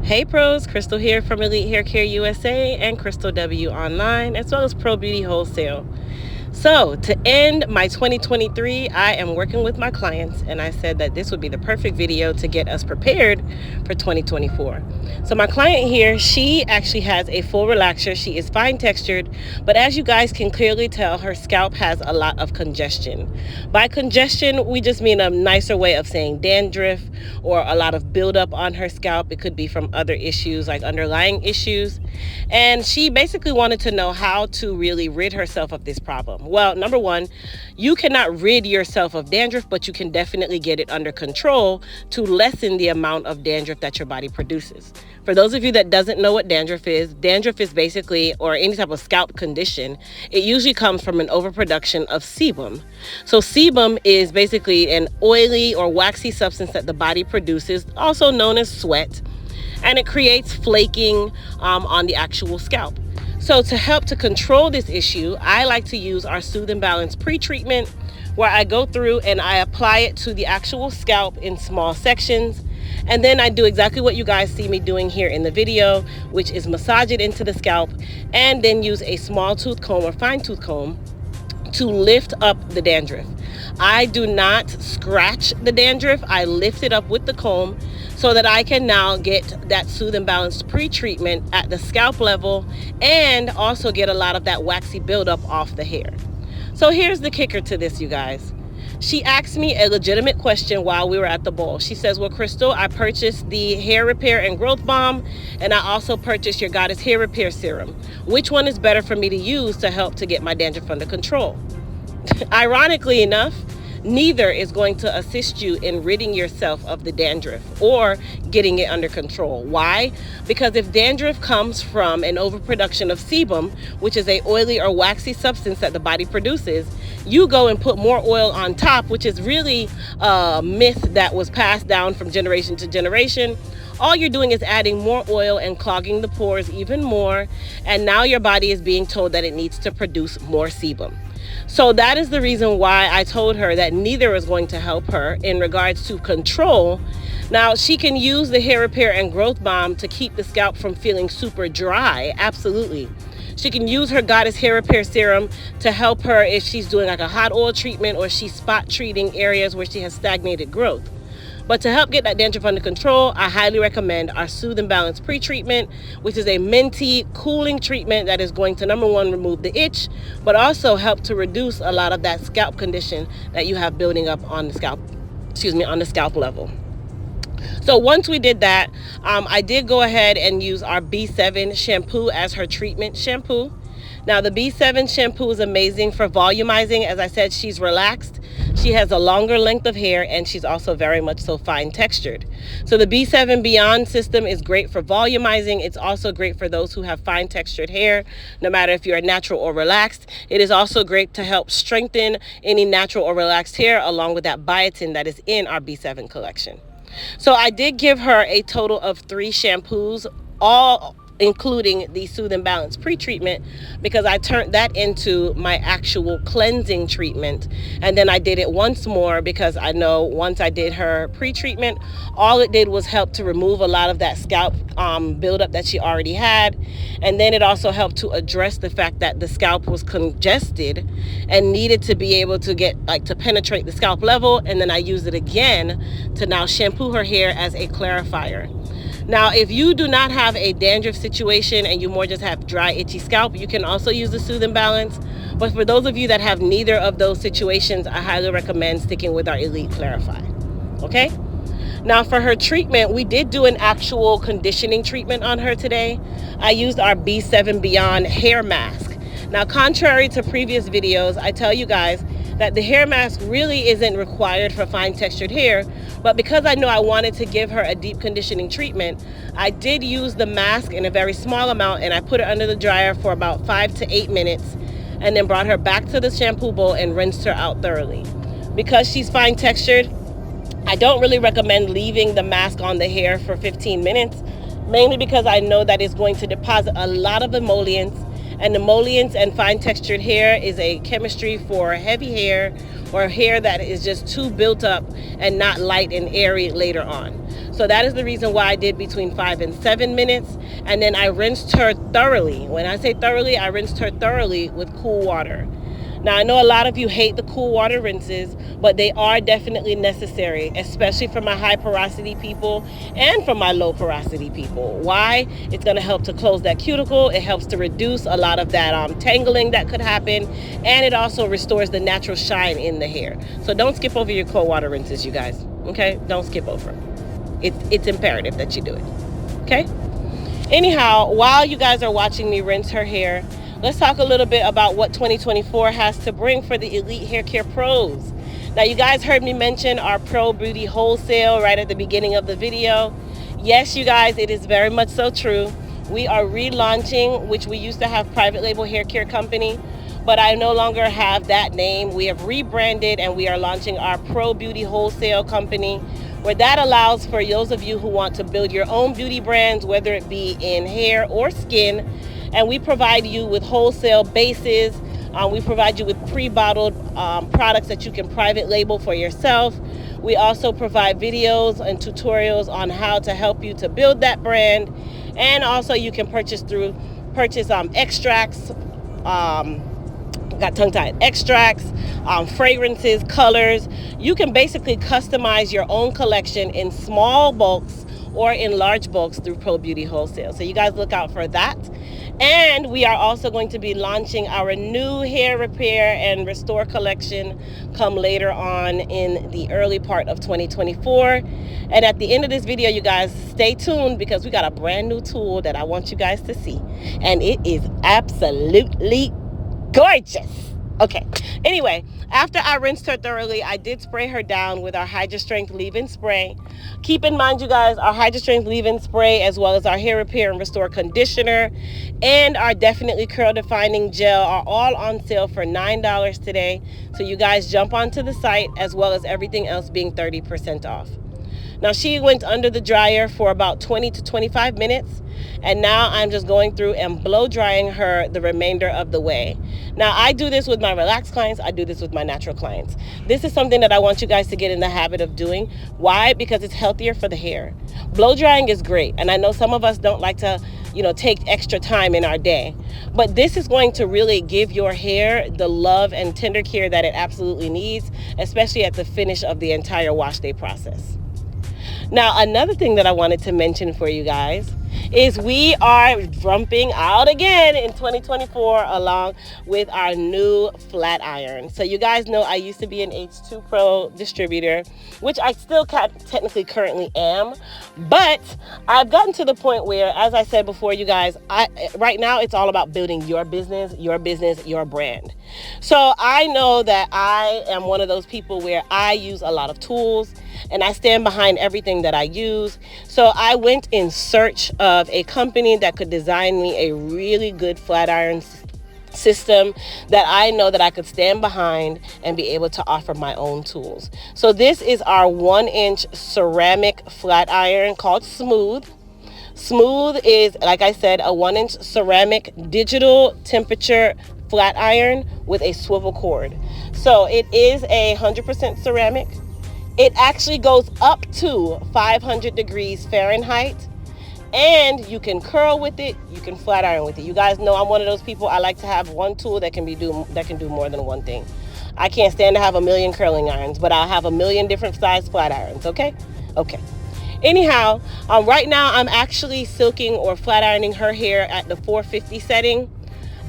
Hey pros, Crystal here from Elite Hair Care USA and Crystal W Online, as well as Pro Beauty Wholesale. So to end my 2023, I am working with my clients, and I said that this would be the perfect video to get us prepared for 2024. So my client here, she actually has a full relaxer. She is fine textured, but as you guys can clearly tell, her scalp has a lot of congestion. By congestion, we just mean a nicer way of saying dandruff or a lot of buildup on her scalp. It could be from other issues like underlying issues. And she basically wanted to know how to really rid herself of this problem. Well, number one, you cannot rid yourself of dandruff, but you can definitely get it under control to lessen the amount of dandruff that your body produces. For those of you that doesn't know what dandruff is basically, or any type of scalp condition, it usually comes from an overproduction of sebum. So sebum is basically an oily or waxy substance that the body produces, also known as sweat, and it creates flaking on the actual scalp. So to help to control this issue, I like to use our Soothe and Balance pre-treatment, where I go through and I apply it to the actual scalp in small sections. And then I do exactly what you guys see me doing here in the video, which is massage it into the scalp and then use a small tooth comb or fine tooth comb to lift up the dandruff. I do not scratch the dandruff. I lift it up with the comb so that I can now get that Soothe and Balance pre-treatment at the scalp level and also get a lot of that waxy buildup off the hair. So here's the kicker to this, you guys. She asked me a legitimate question while we were at the bowl. She says, well, Crystal, I purchased the hair repair and growth balm, and I also purchased your Goddess hair repair serum. Which one is better for me to use to help to get my dandruff under control? Ironically enough, neither is going to assist you in ridding yourself of the dandruff or getting it under control. Why? Because if dandruff comes from an overproduction of sebum, which is a oily or waxy substance that the body produces, you go and put more oil on top, which is really a myth that was passed down from generation to generation. All you're doing is adding more oil and clogging the pores even more, and now your body is being told that it needs to produce more sebum. So that is the reason why I told her that neither is going to help her in regards to control. Now, she can use the hair repair and growth balm to keep the scalp from feeling super dry, absolutely. She can use her Goddess hair repair serum to help her if she's doing like a hot oil treatment or she's spot treating areas where she has stagnated growth. But to help get that dandruff under control, I highly recommend our Soothe and Balance pre-treatment, which is a minty cooling treatment that is going to, number one, remove the itch, but also help to reduce a lot of that scalp condition that you have building up on the scalp, on the scalp level. So once we did that, I did go ahead and use our B7 shampoo as her treatment shampoo. Now the B7 shampoo is amazing for volumizing. As I said, she's relaxed. She has a longer length of hair, and she's also very much so fine textured. So the B7 Beyond system is great for volumizing. It's also great for those who have fine textured hair, no matter if you're natural or relaxed. It is also great to help strengthen any natural or relaxed hair, along with that biotin that is in our B7 collection. So I did give her a total of 3 shampoos, all including the Soothe and Balance pre-treatment, because I turned that into my actual cleansing treatment. And then I did it once more because I know once I did her pre-treatment, all it did was help to remove a lot of that scalp buildup that she already had. And then it also helped to address the fact that the scalp was congested and needed to be able to get to penetrate the scalp level. And then I used it again to now shampoo her hair as a clarifier. Now, if you do not have a dandruff situation and you more just have dry, itchy scalp, you can also use the Soothe and Balance. But for those of you that have neither of those situations, I highly recommend sticking with our Elite Clarify. Okay? Now, for her treatment, we did do an actual conditioning treatment on her today. I used our B7 Beyond hair mask. Now, contrary to previous videos, I tell you guys that the hair mask really isn't required for fine textured hair, but because I know I wanted to give her a deep conditioning treatment, I did use the mask in a very small amount, and I put it under the dryer for about 5 to 8 minutes, and then brought her back to the shampoo bowl and rinsed her out thoroughly. Because she's fine textured, I don't really recommend leaving the mask on the hair for 15 minutes, mainly because I know that it's going to deposit a lot of emollients, and emollients and fine textured hair is a chemistry for heavy hair or hair that is just too built up and not light and airy later on. So that is the reason why I did between 5 and 7 minutes. And then I rinsed her thoroughly. When I say thoroughly, I rinsed her thoroughly with cool water. Now, I know a lot of you hate the cool water rinses, but they are definitely necessary, especially for my high porosity people and for my low porosity people. Why? It's going to help to close that cuticle. It helps to reduce a lot of that tangling that could happen, and it also restores the natural shine in the hair. So don't skip over your cold water rinses, you guys. Okay? Don't skip over. It's imperative that you do it. Okay? Anyhow, while you guys are watching me rinse her hair, let's talk a little bit about what 2024 has to bring for the elite hair care pros. Now, you guys heard me mention our Pro Beauty Wholesale right at the beginning of the video. Yes, you guys, it is very much so true. We are relaunching, which we used to have private label hair care company, but I no longer have that name. We have rebranded and we are launching our Pro Beauty Wholesale company, where that allows for those of you who want to build your own beauty brands, whether it be in hair or skin, and we provide you with wholesale bases. We provide you with pre-bottled products that you can private label for yourself. We also provide videos and tutorials on how to help you to build that brand. And also you can purchase extracts, got tongue-tied, extracts, fragrances, colors. You can basically customize your own collection in small bulks or in large bulks through Pro Beauty Wholesale. So you guys look out for that. And we are also going to be launching our new hair repair and restore collection come later on in the early part of 2024. And at the end of this video, you guys stay tuned, because we got a brand new tool that I want you guys to see. And it is absolutely gorgeous. Okay, anyway, after I rinsed her thoroughly, I did spray her down with our Hydra Strength leave-in spray. Keep in mind, you guys, our Hydra Strength leave-in spray, as well as our hair repair and restore conditioner and our Definitely Curl Defining Gel are all on sale for $9 today. So you guys jump onto the site, as well as everything else being 30% off. Now, she went under the dryer for about 20 to 25 minutes, and now I'm just going through and blow drying her the remainder of the way. Now, I do this with my relaxed clients. I do this with my natural clients. This is something that I want you guys to get in the habit of doing. Why? Because it's healthier for the hair. Blow drying is great, and I know some of us don't like to, take extra time in our day, but this is going to really give your hair the love and tender care that it absolutely needs, especially at the finish of the entire wash day process. Now, another thing that I wanted to mention for you guys is we are jumping out again in 2024 along with our new flat iron. So you guys know I used to be an H2 Pro distributor, which I still technically currently am, but I've gotten to the point where, as I said before, you guys, right now it's all about building your business, your brand. So I know that I am one of those people where I use a lot of tools and I stand behind everything that I use. So I went in search of a company that could design me a really good flat iron system that I know that I could stand behind and be able to offer my own tools. So this is our 1-inch ceramic flat iron called Smooth. Smooth is, like I said, a 1-inch ceramic digital temperature flat iron with a swivel cord. So it is 100% ceramic. It actually goes up to 500 degrees Fahrenheit, and you can curl with it, you can flat iron with it. You guys know I'm one of those people, I like to have one tool that can do more than one thing. I can't stand to have a million curling irons, but I'll have a million different size flat irons, okay? Okay. Anyhow, right now I'm actually silking or flat ironing her hair at the 450 setting.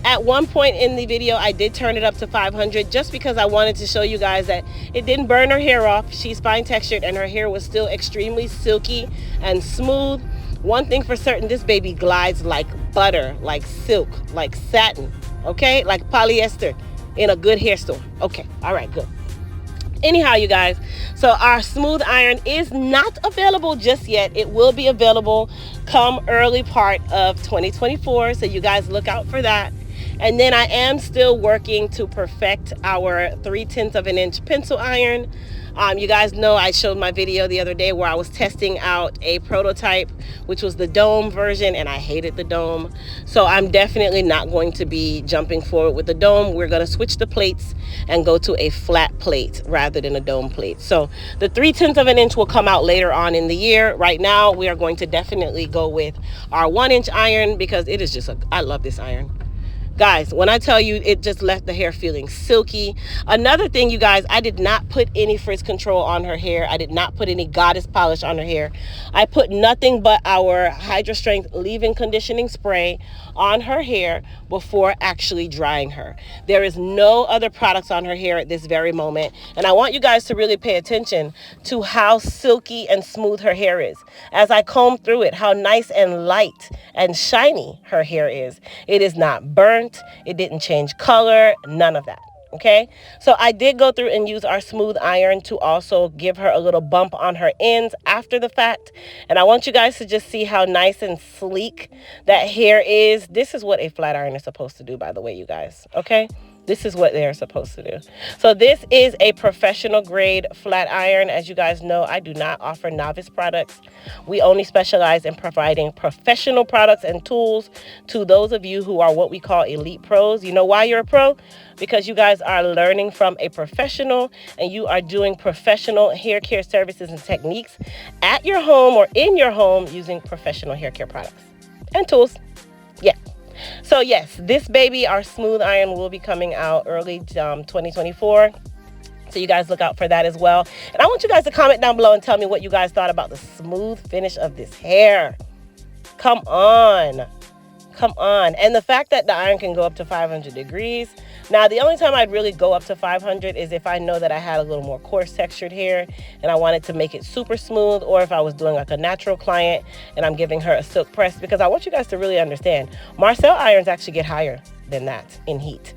At one point in the video, I did turn it up to 500 just because I wanted to show you guys that it didn't burn her hair off. She's fine textured and her hair was still extremely silky and smooth. One thing for certain, this baby glides like butter, like silk, like satin, okay? Like polyester in a good hair store. Okay, all right, good. Anyhow, you guys, so our smooth iron is not available just yet. It will be available come early part of 2024, so you guys look out for that. And then I am still working to perfect our 3/10 of an inch pencil iron. You guys know I showed my video the other day where I was testing out a prototype, which was the dome version, and I hated the dome. So I'm definitely not going to be jumping forward with the dome. We're going to switch the plates and go to a flat plate rather than a dome plate. So the 3/10 of an inch will come out later on in the year. Right now, we are going to definitely go with our 1-inch iron because it is just I love this iron. Guys, when I tell you, it just left the hair feeling silky. Another thing, you guys, I did not put any frizz control on her hair. I did not put any goddess polish on her hair. I put nothing but our Hydra Strength leave-in conditioning spray on her hair before actually drying her. There is no other products on her hair at this very moment. And I want you guys to really pay attention to how silky and smooth her hair is. As I comb through it, how nice and light and shiny her hair is. It is not burnt. It didn't change color, none of that. Okay, so I did go through and use our smooth iron to also give her a little bump on her ends after the fact. And I want you guys to just see how nice and sleek that hair is. This is what a flat iron is supposed to do, by the way, you guys. Okay, this is what they're supposed to do. So this is a professional grade flat iron. As you guys know, I do not offer novice products. We only specialize in providing professional products and tools to those of you who are what we call elite pros. You know why you're a pro? Because you guys are learning from a professional and you are doing professional hair care services and techniques at your home or in your home using professional hair care products and tools. Yeah. So yes, this baby, our smooth iron, will be coming out early 2024. So you guys look out for that as well. And I want you guys to comment down below and tell me what you guys thought about the smooth finish of this hair. Come on. Come on. And the fact that the iron can go up to 500 degrees. Now, the only time I'd really go up to 500 is if I know that I had a little more coarse textured hair and I wanted to make it super smooth, or if I was doing like a natural client and I'm giving her a silk press, because I want you guys to really understand, Marcel irons actually get higher than that in heat.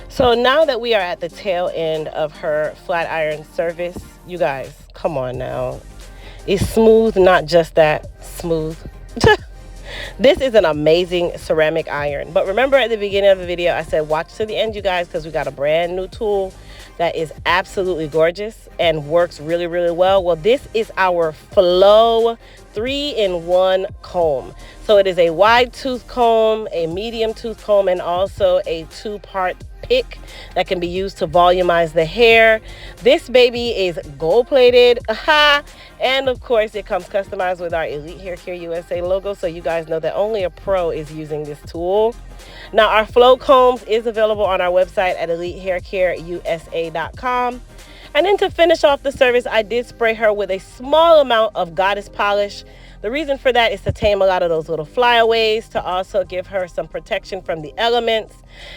So now that we are at the tail end of her flat iron service, you guys, come on now. It's smooth, not just that smooth. This is an amazing ceramic iron. But remember at the beginning of the video, I said watch to the end, you guys, because we got a brand new tool that is absolutely gorgeous and works really, really well. Well, this is our Flow 3-in-1 comb. So it is a wide tooth comb, a medium tooth comb, and also a 2-part pick that can be used to volumize the hair. This baby is gold plated. Aha! And of course it comes customized with our Elite Hair Care USA logo, so you guys know that only a pro is using this tool. Now our Flow combs is available on our website at EliteHairCareUSA.com. And then to finish off the service, I did spray her with a small amount of goddess polish. The reason for that is to tame a lot of those little flyaways, to also give her some protection from the elements,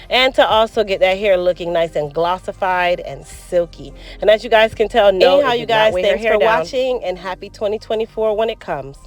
and to also get that hair looking nice and glossified and silky. And as you guys can tell, anyhow, you guys, thanks for watching, and happy 2024 when it comes.